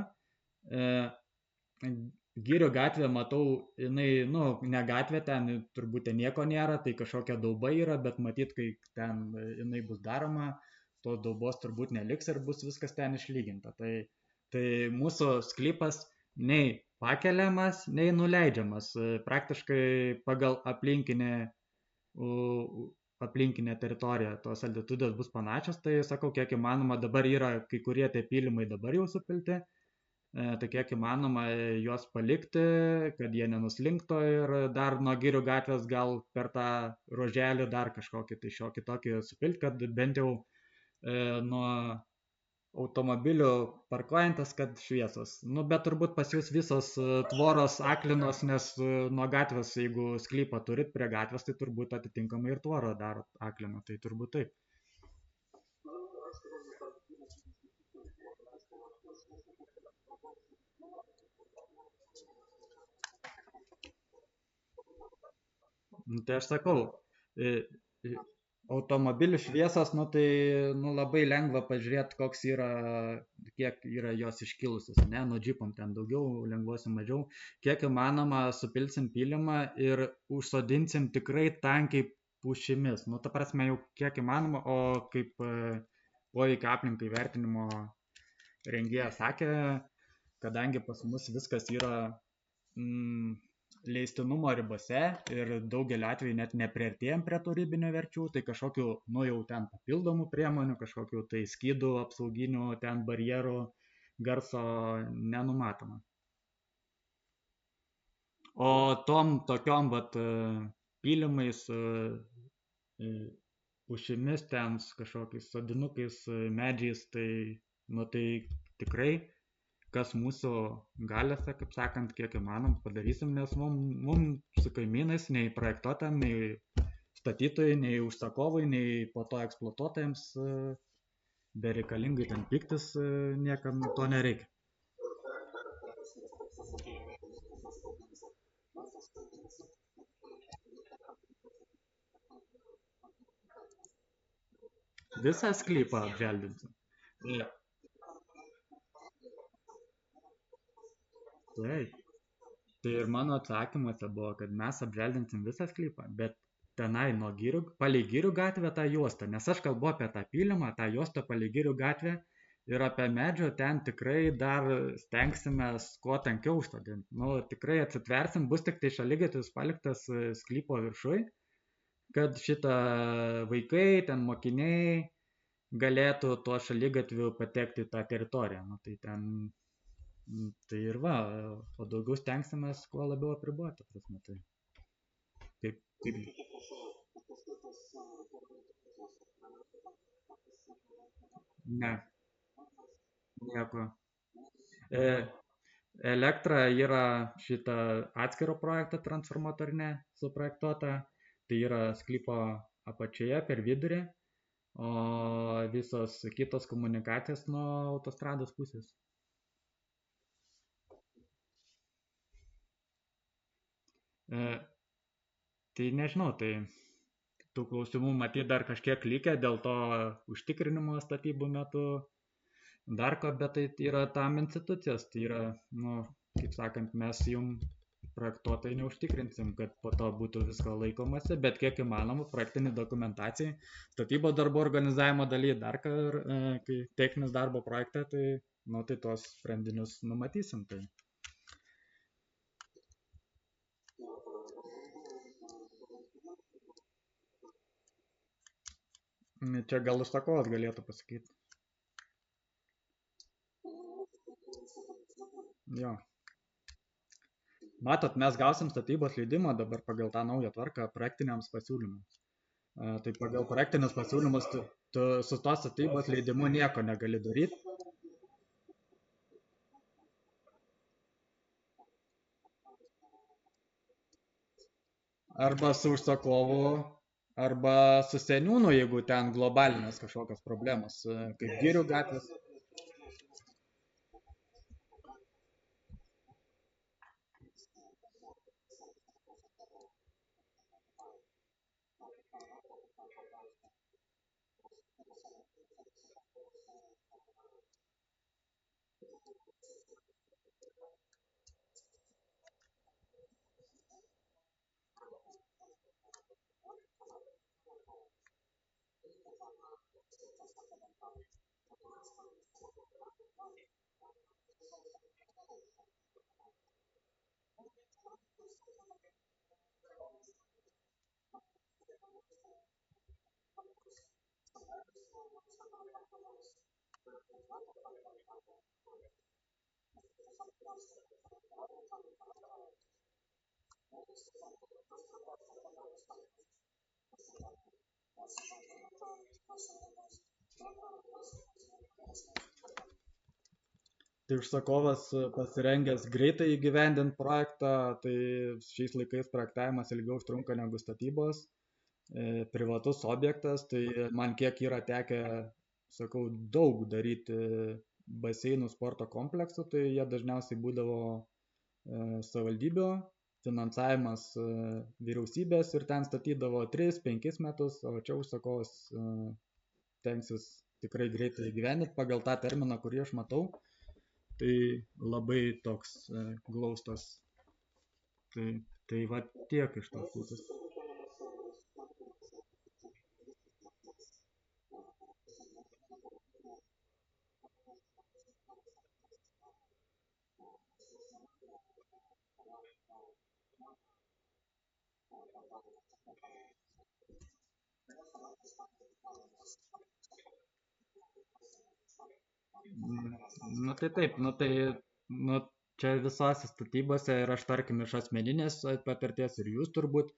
Girių gatvė, matau, jinai, nu, ne gatvė, ten turbūt ten nieko nėra, tai kažkokia dauba yra, bet matyt, kai ten jinai bus daroma, to daubos turbūt neliks ir bus viskas ten išlyginta. Tai mūsų sklypas nei pakeliamas, nei nuleidžiamas. Praktiškai pagal aplinkinę teritoriją tos altitudės bus panašios, tai sakau, kiek įmanoma, dabar yra kai kurie tie pylimai dabar jau supilti, tai kiek įmanoma juos palikti, kad jie nenuslinktų ir dar nuo Girių gatvės gal per tą ruoželį dar kažkokį tai šiokį tokį supilti, kad bent jau nuo automobilių parkuojantis, kad šviesos. Nu, bet turbūt pas jūs visos tvoros aklinos, nes nuo gatvės, jeigu sklypą turit prie gatvės, tai turbūt atitinkamai ir tvorą darot akliną, tai turbūt taip. Nu, tai aš sakau, automobilių šviesos, nu tai nu, labai lengva pažiūrėti, koks yra, kiek yra jos iškilusios, ne, nu džipom ten daugiau, lengvuosi mažiau, kiek įmanoma supilsim pylimą ir užsodinsim tikrai tankiai pušimis, nu ta prasme jau kiek įmanoma, o kaip poveikio aplinkai vertinimo rengėjas sakė, kadangi pas mus viskas yra leistinumo ribose ir daugeliu atveju net nepriartėjom prie tų ribinių verčių, tai kažkokiu, nu jau ten papildomų priemonių, kažkokiu tai skydų, apsauginių, ten barjerų, garso nenumatoma. O tom tokiom vat pylimais, pušimis ten kažkokiais sodinukais, medžiais, tai, nu tai tikrai kas mūsų galiose, kaip sakant, kiek įmanom padarysim, nes mum su kaimynais, nei projektuotam, nei statytojai, nei užsakovai, nei po to eksploatuotojams bereikalingai ten piktis, niekam to nereikia. Visą sklypą apželdinsim. Taip. Tai ir mano atsakymuose buvo, kad mes apželdinsim visą sklypą, bet tenai nuo Girių, palei Girių gatvę tą juostą, nes aš kalbu apie tą pylimą, tą juostą palei Girių gatvę ir apie medžio ten tikrai dar stengsime kuo tankiau užsodinti. Nu, tikrai atsitversim, bus tik tai šaligatvis paliktas sklypo viršui, kad šitą vaikai, ten mokiniai galėtų tuo šaligatviu patekti į tą teritoriją. Nu, tai ten, tai ir va, o daugiau stengsimės kuo labiau apriboti, prasme, tai kaip ne, nieko. E, Elektra yra šita atskiro projekto transformatorinė suprojektuota, tai yra sklypo apačioje per vidurį, o visos kitos komunikacijos nuo autostrados pusės. E, Tai nežinau, tai tų klausimų matyt dar kažkiek likę dėl to užtikrinimo statybų metu dar ko, bet tai yra tam institucijos, tai yra, nu, kaip sakant, mes jum projektuotojai neužtikrinsim, kad po to būtų visko laikomasi, bet kiek įmanoma projektinė dokumentacija, statybo darbo organizavimo daly, dar kai techninis darbo projekte, tai, nu, tai tuos sprendinius numatysim. Tai. Čia gal užsakovas galėtų pasakyti. Jo. Matot, mes gausim statybos leidimą dabar pagal tą naują tvarką projektiniams pasiūlymams. Tai pagal projektinius pasiūlymus tu su to statybos leidimu nieko negali daryti. Arba su užsakovu, arba su seniūnu, jeigu ten globalinės kažkokios problemos, kaip Girių gatvės. Tai užsakovas pasirengęs greitai įgyvendinti projektą, tai šiais laikais projektavimas ilgiau užtrunka negu statybos. Privatus objektas, tai man kiek yra tekę, sakau, daug daryti baseinų sporto kompleksų, tai jie dažniausiai būdavo savivaldybių, finansavimas vyriausybės ir ten statydavo 3-5 metus, o čia užsakovas tenksis tikrai greitai įgyvendinti pagal tą terminą, kurį aš matau. Tai labai toks glaustas. Tai va tiek iš tos pusės. Nu tai taip, nu, čia visose statybose ir aš tarkim iš asmeninės patirties ir jūs turbūt,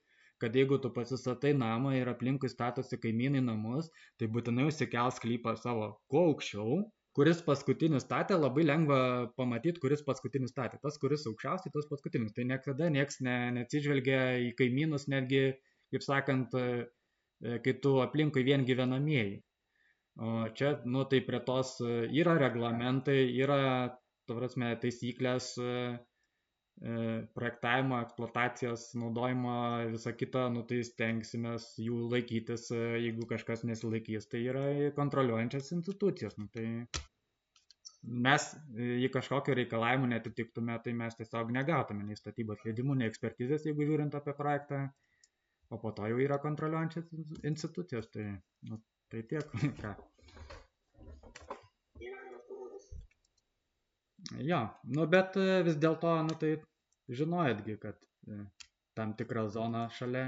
kad jeigu tu pasistatai namą ir aplinkui statosi kaimynai namus, tai būtinai užsikels sklypą savo kuo aukščiau, kuris paskutinis statė, labai lengva pamatyti, kuris paskutinis statė. Tas, kuris aukščiausiai, tas paskutinis. Tai niekada nieks neatsižvelgia į kaimynus, netgi, kaip sakant, kai tu aplinkui vien gyvenamieji. O čia, nu, tai prie tos yra reglamentai, yra, to prasme, taisyklės projektavimo, eksploatacijos, naudojimo, visa kita, nu, tai stengsimės jų laikytis, jeigu kažkas nesilaikys, tai yra kontroliuojančias institucijas. Nu, tai mes į kažkokio reikalavimų netitiktume, tai mes tiesiog negautume nei statybos leidimų, nei ekspertizės, jeigu žiūrint apie projektą, o po to jau yra kontroliuojančias institucijos, tai, nu, tai tiek. Ką. Jo, nu bet vis dėlto, nu tai žinojotgi, kad tam tikrą zoną šalia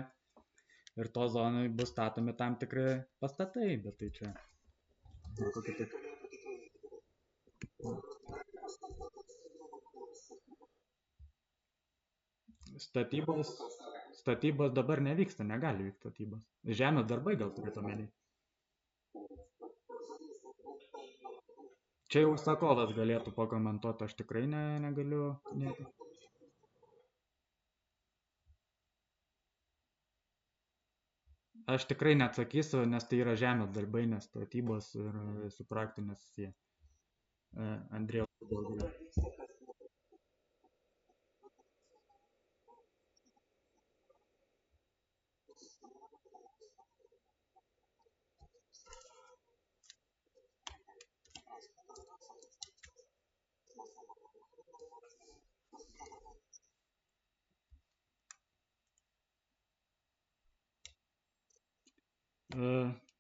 ir to zonai bus statomi tam tikri pastatai, bet tai čia kokie tik. Statybos, statybos dabar nevyksta, negali vykti statybos. Žemės darbai gal turėtų omeny. Čia jau užsakovas galėtų pakomentuoti, aš tikrai negaliu. Aš tikrai neatsakysiu, nes tai yra žemės darbai, nes statybos ir su projektu nesusiję. Andrėjau, daugiau.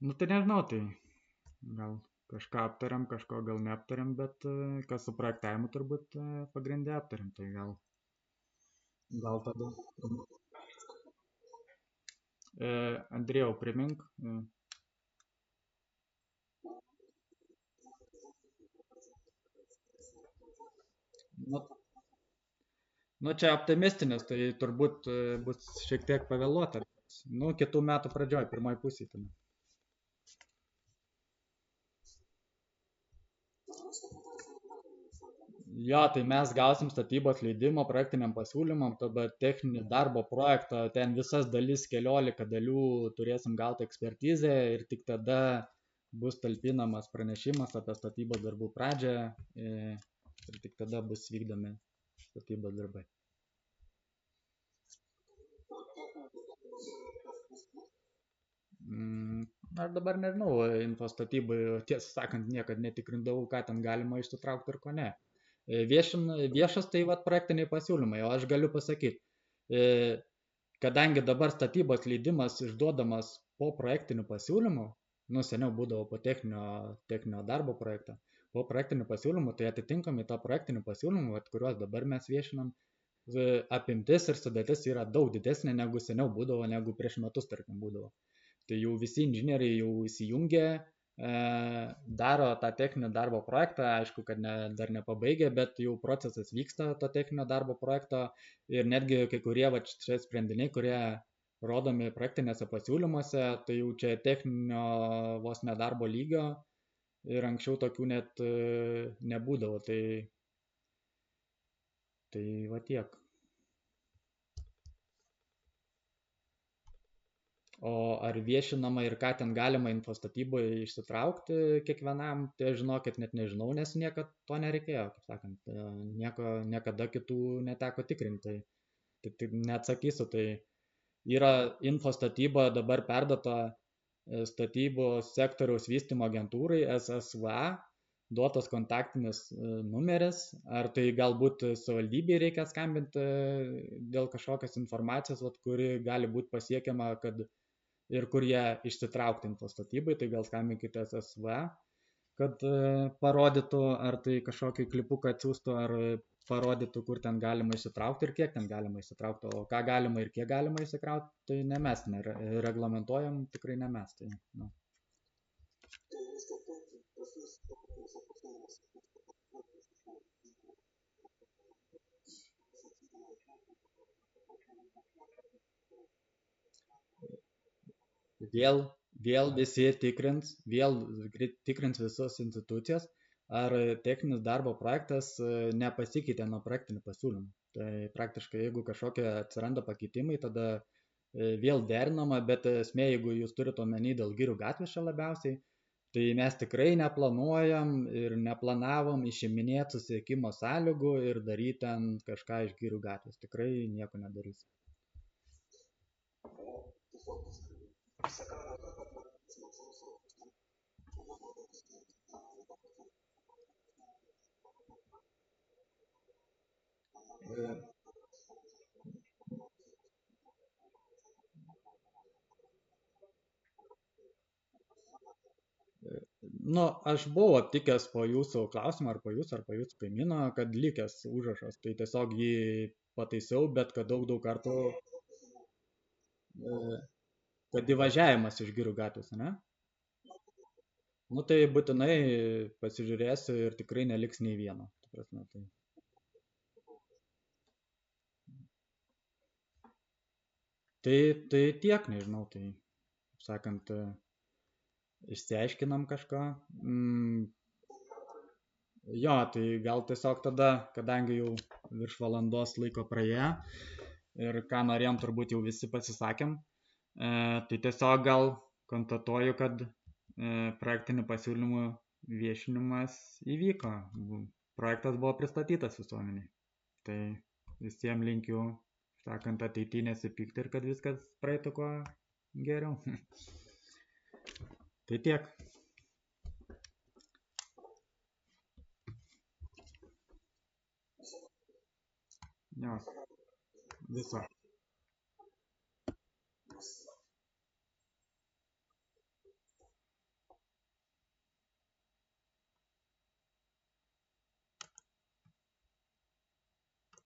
Nu tai nežinau, tai gal kažką aptariam, kažko gal neaptariam, bet kas su projektavimu turbūt pagrindė aptariam, tai gal tada. Andrėjau, primink. Nu, nu čia optimistinis, tai turbūt bus šiek tiek pavėluota. Nu, kitų metų pradžioj, pirmoj pusėj. Tada. Jo, tai mes gausim statybos leidimą projektiniam pasiūlymam, tada techninį darbo projektą, ten visas dalis, 14 dalių turėsim gauti ekspertizę ir tik tada bus talpinamas pranešimas apie statybos darbų pradžią ir tik tada bus vykdomi statybos darbai. Aš dabar nežinau, infostatybai, tiesą sakant, niekad netikrindavau, ką ten galima išsitraukti ir ko ne. Viešas tai vat projektiniai pasiūlymai, o aš galiu pasakyti, kadangi dabar statybos leidimas išduodamas po projektinių pasiūlymų, nu seniau būdavo po techninio darbo projektą, po projektinių pasiūlymų, tai atitinkamai tą projektinių pasiūlymų, kuriuos dabar mes viešinam, apimtis ir sudėtis yra daug didesnė negu seniau būdavo, negu prieš metus, tarkim, būdavo. Tai jau visi inžinieriai jau įsijungia, daro tą techninio darbo projektą, aišku, kad dar nepabaigė, bet jau procesas vyksta to techninio darbo projekto ir netgi kai kurie čia sprendiniai, kurie rodomi projektinėse pasiūlymuose, tai jau čia techninio vos nedarbo lygio ir anksčiau tokių net nebūdavo, tai va tiek. O ar viešinama ir ką ten galima infostatyboje išsitraukti kiekvienam, tai žinokit, net nežinau, nes niekad to nereikėjo, kaip sakant, niekada kitų neteko tikrinti. Tai neatsakysiu, tai yra infostatyba dabar perdata statybos sektoriaus vystymo agentūrai SSVA, duotas kontaktinis numeris, ar tai galbūt savivaldybei reikia skambinti dėl kažkokios informacijos, kuri gali būti pasiekiama, kad ir kur jie išsitraukti infostatybai, tai gal skambinkite SSV, kad parodytų, ar tai kažkokį klipuką atsiųstų, ar parodytų, kur ten galima išsitraukti ir kiek ten galima išsitraukti, o ką galima ir kiek galima išsikrauti, tai ne mes reglamentuojam, tikrai ne mes. Tai, nu. Vėl visi tikrins visos institucijos, ar techninis darbo projektas nepasikeitė nuo projektinių pasiūlymų. Tai praktiškai, jeigu kažkokie atsiranda pakeitimai, tada vėl derinama, bet esmė, jeigu jūs turite omeny dėl Girių gatvės čia labiausiai, tai mes tikrai neplanuojam ir neplanavom išiminėti susiekimo sąlygų ir daryti ten kažką iš Girių gatvės. Tikrai nieko nedarysim. Nu, aš buvau aptikęs po jūsų klausimą, ar po jūsų kaimyno, kad likęs užrašas, tai tiesiog jį pataisiau, bet kad daug kartų kad įvažiavimas iš Girių gatvės, ne? Nu tai būtinai pasižiūrėsiu ir tikrai neliks nei vieno. Ta prasme, tai tiek, nežinau, tai, kaip sakant, išsiaiškinam kažką. Jo, tai gal tiesiog tada, kadangi jau virš valandos laiko praėjo ir ką norėjom, turbūt jau visi pasisakėm, tai tiesiog gal konstatuoju, kad projektinių pasiūlymų viešinimas įvyko. Projektas buvo pristatytas visuomeniai. Tai visiems linkiu, sakant, ateityje nesipykti ir kad viskas praeitų kuo geriau. Tai tiek. Jo, viso.